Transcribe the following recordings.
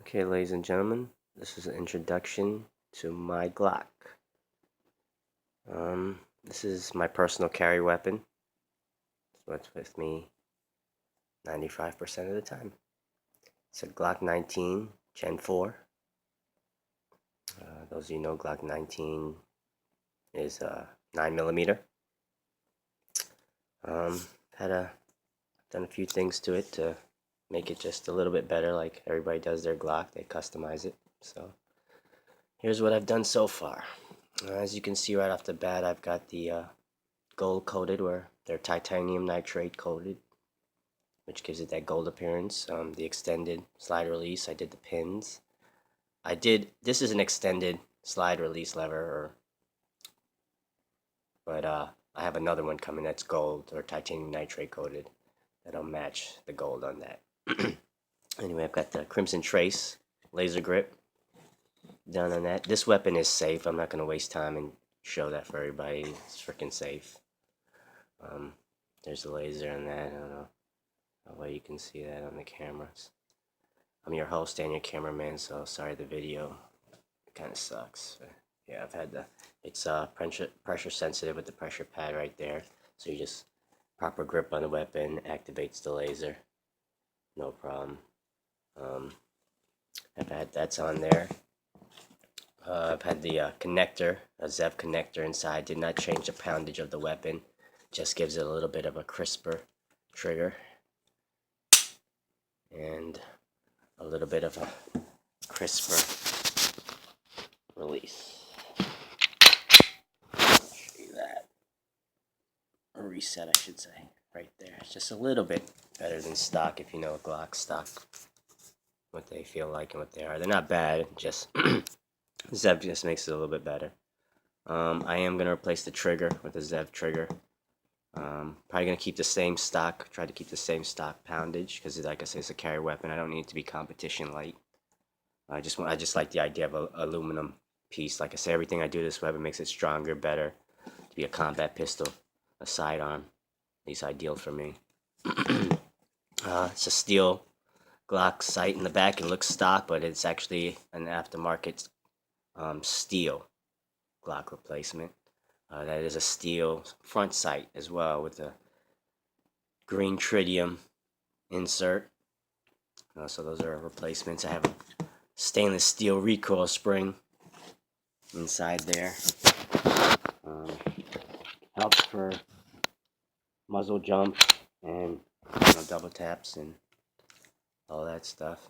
Okay, ladies and gentlemen, this is an introduction to my Glock. This is my personal carry weapon. It's what's with me 95% of the time. It's a Glock 19 Gen 4. Those of you know, Glock 19 is 9mm. Done a few things to it to make it just a little bit better, like everybody does their Glock. They customize it. So here's what I've done so far. As you can see right off the bat, I've got the gold coated, where they're titanium nitrate coated, which gives it that gold appearance. The extended slide release, I did the pins. This is an extended slide release lever, but I have another one coming that's gold or titanium nitrate coated that'll match the gold on that. Anyway, I've got the Crimson Trace laser grip done on that. This weapon is safe. I'm not going to waste time and show that for everybody. It's freaking safe. There's the laser on that. I don't know how well you can see that on the cameras. I'm your host and your cameraman, so sorry the video kind of sucks. But yeah, I've had it's pressure sensitive with the pressure pad right there. So you just proper grip on the weapon activates the laser. No problem. That's on there. I've had the connector, a ZEV connector inside. Did not change the poundage of the weapon. Just gives it a little bit of a crisper trigger and a little bit of a crisper release. Show you that. A reset, I should say, right there. It's just a little bit better than stock, if you know Glock stock, what they feel like and what they are. They're not bad, just ZEV just makes it a little bit better. I am going to replace the trigger with a ZEV trigger. Probably going to keep the same stock, try to keep the same stock poundage, because like I say, it's a carry weapon. I don't need it to be competition light. I just like the idea of an aluminum piece. Like I say, everything I do to this weapon makes it stronger, better, to be a combat pistol, a sidearm, at least ideal for me. It's a steel Glock sight in the back. It looks stock, but it's actually an aftermarket steel Glock replacement. That is a steel front sight as well with a green tritium insert. So those are replacements. I have a stainless steel recoil spring inside there. Helps for muzzle jump and double taps and all that stuff,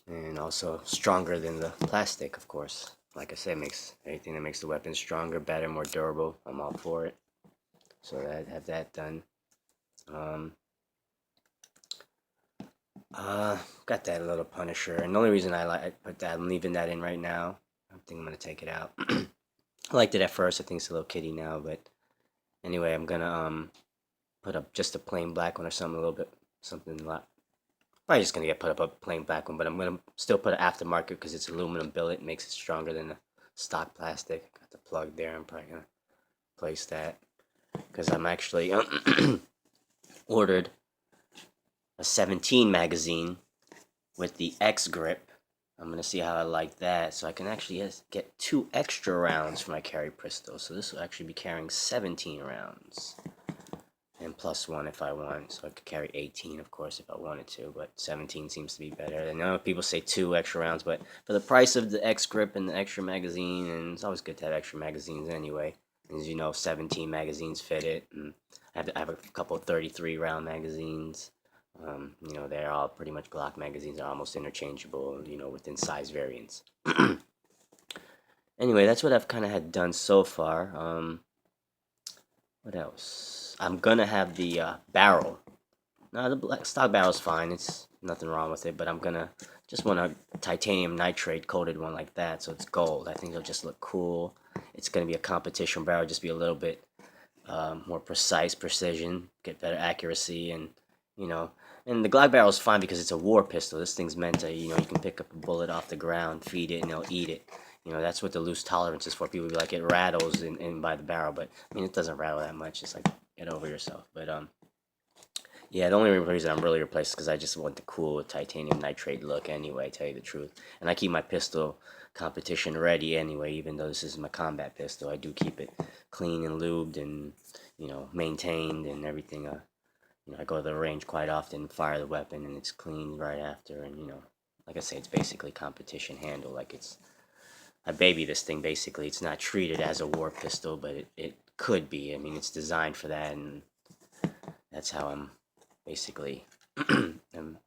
and also stronger than the plastic, of course. Like I said, makes anything that makes the weapon stronger, better, more durable. I'm all for it. So I have that done. Got that little Punisher, and the only reason I put that, I'm leaving that in right now. I think I'm gonna take it out. I liked it at first. I think it's a little kitty now, but anyway, I'm gonna put up just a plain black one or something, a little bit something a lot. Probably just gonna put up a plain black one, but I'm gonna still put an aftermarket because it's aluminum billet. It makes it stronger than the stock plastic. Got the plug there. I'm probably gonna place that because I'm actually ordered a 17 magazine with the X grip. I'm gonna see how I like that, so I can actually get 2 extra rounds for my carry pistol. So this will actually be carrying 17 rounds. And plus 1 if I want, so I could carry 18, of course, if I wanted to, but 17 seems to be better. I know people say 2 extra rounds, but for the price of the X grip and the extra magazine, and it's always good to have extra magazines anyway. As you know, 17 magazines fit it, and I have a couple 33 round magazines. They're all pretty much Glock magazines, are almost interchangeable, within size variants. Anyway, that's what I've kind of had done so far. What else? I'm gonna have the barrel. Now the stock barrel's fine. It's nothing wrong with it, but I'm gonna just want a titanium nitrate coated one like that, so it's gold. I think it'll just look cool. It's gonna be a competition barrel, just be a little bit more precise, precision, get better accuracy, and And the Glock barrel is fine because it's a war pistol. This thing's meant to, you can pick up a bullet off the ground, feed it, and it'll eat it. That's what the loose tolerance is for. People be like, it rattles in by the barrel, but I mean, it doesn't rattle that much. It's like, get over yourself. But Yeah, the only reason I'm really replaced is because I just want the cool titanium nitrate look anyway, tell you the truth. And I keep my pistol competition ready anyway, even though this is my combat pistol. I do keep it clean and lubed and, maintained and everything. I go to the range quite often, fire the weapon, and it's clean right after. And, like I say, it's basically competition handle. Like I baby this thing basically. It's not treated as a war pistol, but it could be. I mean, it's designed for that, and that's how I'm basically I'm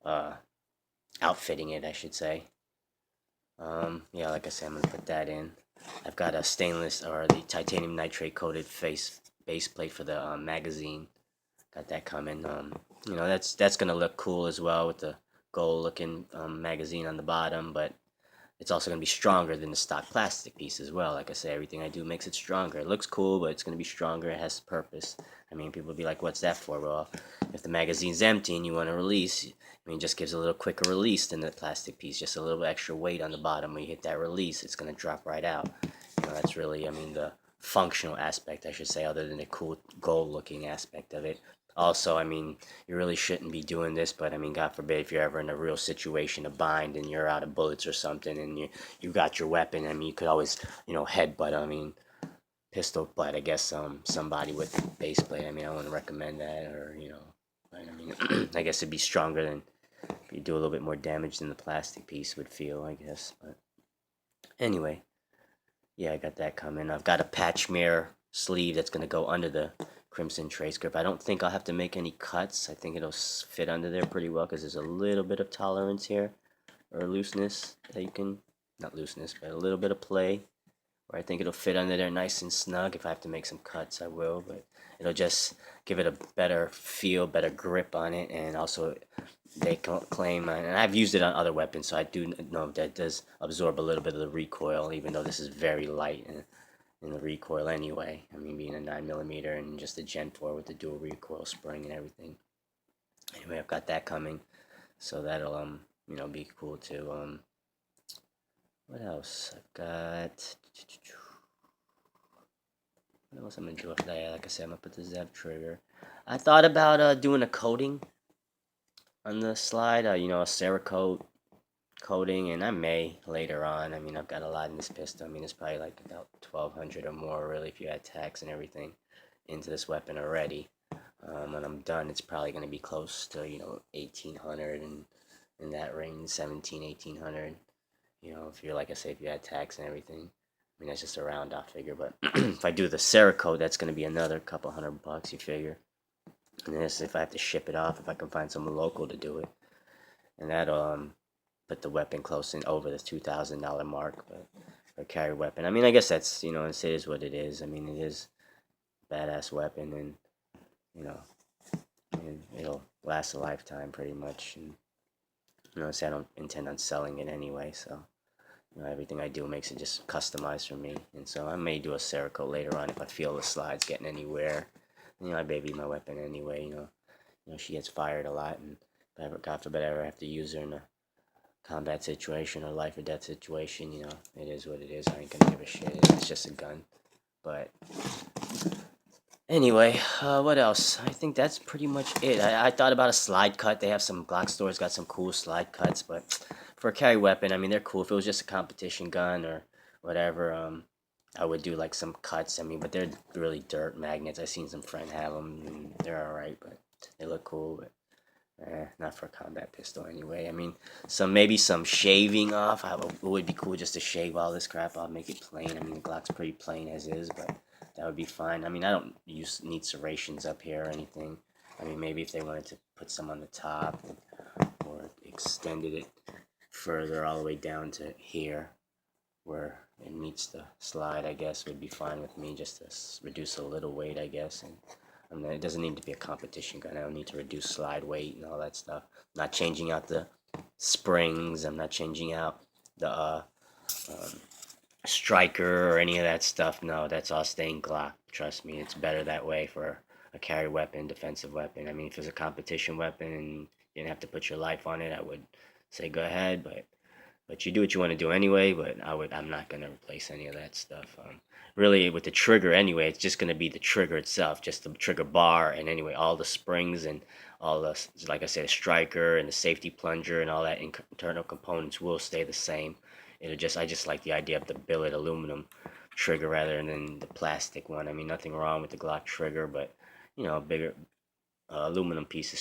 uh, outfitting it, I should say. Yeah, like I said, I'm gonna put that in. I've got a stainless or the titanium nitrate coated face base plate for the magazine. Got that coming. That's gonna look cool as well with the gold looking magazine on the bottom, but it's also going to be stronger than the stock plastic piece as well. Like I say, everything I do makes it stronger. It looks cool, but it's going to be stronger. It has purpose. I mean, people will be like, what's that for? Well, if the magazine's empty and you want to release, I mean, it just gives a little quicker release than the plastic piece. Just a little extra weight on the bottom. When you hit that release, it's going to drop right out. That's really, I mean, the functional aspect, I should say, other than the cool gold looking aspect of it. Also, I mean, you really shouldn't be doing this, but I mean, God forbid if you're ever in a real situation, a bind, and you're out of bullets or something, and you got your weapon. I mean, you could always, headbutt. I mean, pistol butt. I guess somebody with base plate. I mean, I wouldn't recommend that, or but I mean, I guess it'd be stronger than if you do a little bit more damage than the plastic piece would feel. I guess, but anyway, yeah, I got that coming. I've got a patch mirror sleeve that's gonna go under the Crimson Trace grip. I don't think I'll have to make any cuts. I think it'll fit under there pretty well because there's a little bit of tolerance here or looseness that you can, not looseness, but a little bit of play where I think it'll fit under there nice and snug. If I have to make some cuts, I will, but it'll just give it a better feel, better grip on it, and also they claim, and I've used it on other weapons, so I do know that does absorb a little bit of the recoil, even though this is very light in the recoil anyway. I mean, being a 9mm and just a Gen 4 with the dual recoil spring and everything. Anyway, I've got that coming, so that'll be cool too. What else? I've got. What else I'm gonna do after that? Like I said, I'm gonna put the Zev trigger. I thought about doing a coating on the slide. A Cerakote coating, and I may later on. I mean, I've got a lot in this pistol. I mean, it's probably like about 1,200 or more, really, if you add tax and everything into this weapon already. When I'm done, it's probably going to be close to 1,800 and in that range, 17, 1,800. If you're like I say, if you add tax and everything. I mean, that's just a round off figure, but if I do the Cerakote, that's going to be another couple $100, you figure. And this, if I have to ship it off, if I can find someone local to do it, and that'll put the weapon close in over the $2,000 mark. But for a carry weapon, I mean, I guess that's it is what it is. I mean, it is a badass weapon, and you know, it'll last a lifetime pretty much. And so I don't intend on selling it anyway. So everything I do makes it just customized for me. And so I may do a Cerakote later on if I feel the slide's getting anywhere. I baby my weapon anyway. She gets fired a lot, and if I ever, God forbid, I ever have to use her in a combat situation or life or death situation, it is what it is. I ain't gonna give a shit. It's just a gun. But anyway, what else? I think that's pretty much it. I thought about a slide cut. They have some Glock stores got some cool slide cuts, but for a carry weapon, I mean, they're cool. If it was just a competition gun or whatever, I would do like some cuts. I mean, but they're really dirt magnets. I've seen some friend have them, and they're all right, but they look cool. But not for a combat pistol anyway. I mean, maybe some shaving off. It would be cool just to shave all this crap off, make it plain. I mean, the Glock's pretty plain as is, but that would be fine. I mean, I don't need serrations up here or anything. I mean, maybe if they wanted to put some on the top or extended it further all the way down to here where it meets the slide, I guess would be fine with me, just to reduce a little weight, I guess. And it doesn't need to be a competition gun. I don't need to reduce slide weight and all that stuff. I'm not changing out the springs. I'm not changing out the striker or any of that stuff. No, that's all staying Glock. Trust me, it's better that way for a carry weapon, defensive weapon. I mean, if it's a competition weapon and you didn't have to put your life on it, I would say go ahead. But But you do what you want to do anyway. But I'm not gonna replace any of that stuff. Really, with the trigger anyway, it's just gonna be the trigger itself, just the trigger bar, and anyway, all the springs and all the, like I said, the striker and the safety plunger and all that internal components will stay the same. I just like the idea of the billet aluminum trigger rather than the plastic one. I mean, nothing wrong with the Glock trigger, but a bigger aluminum piece is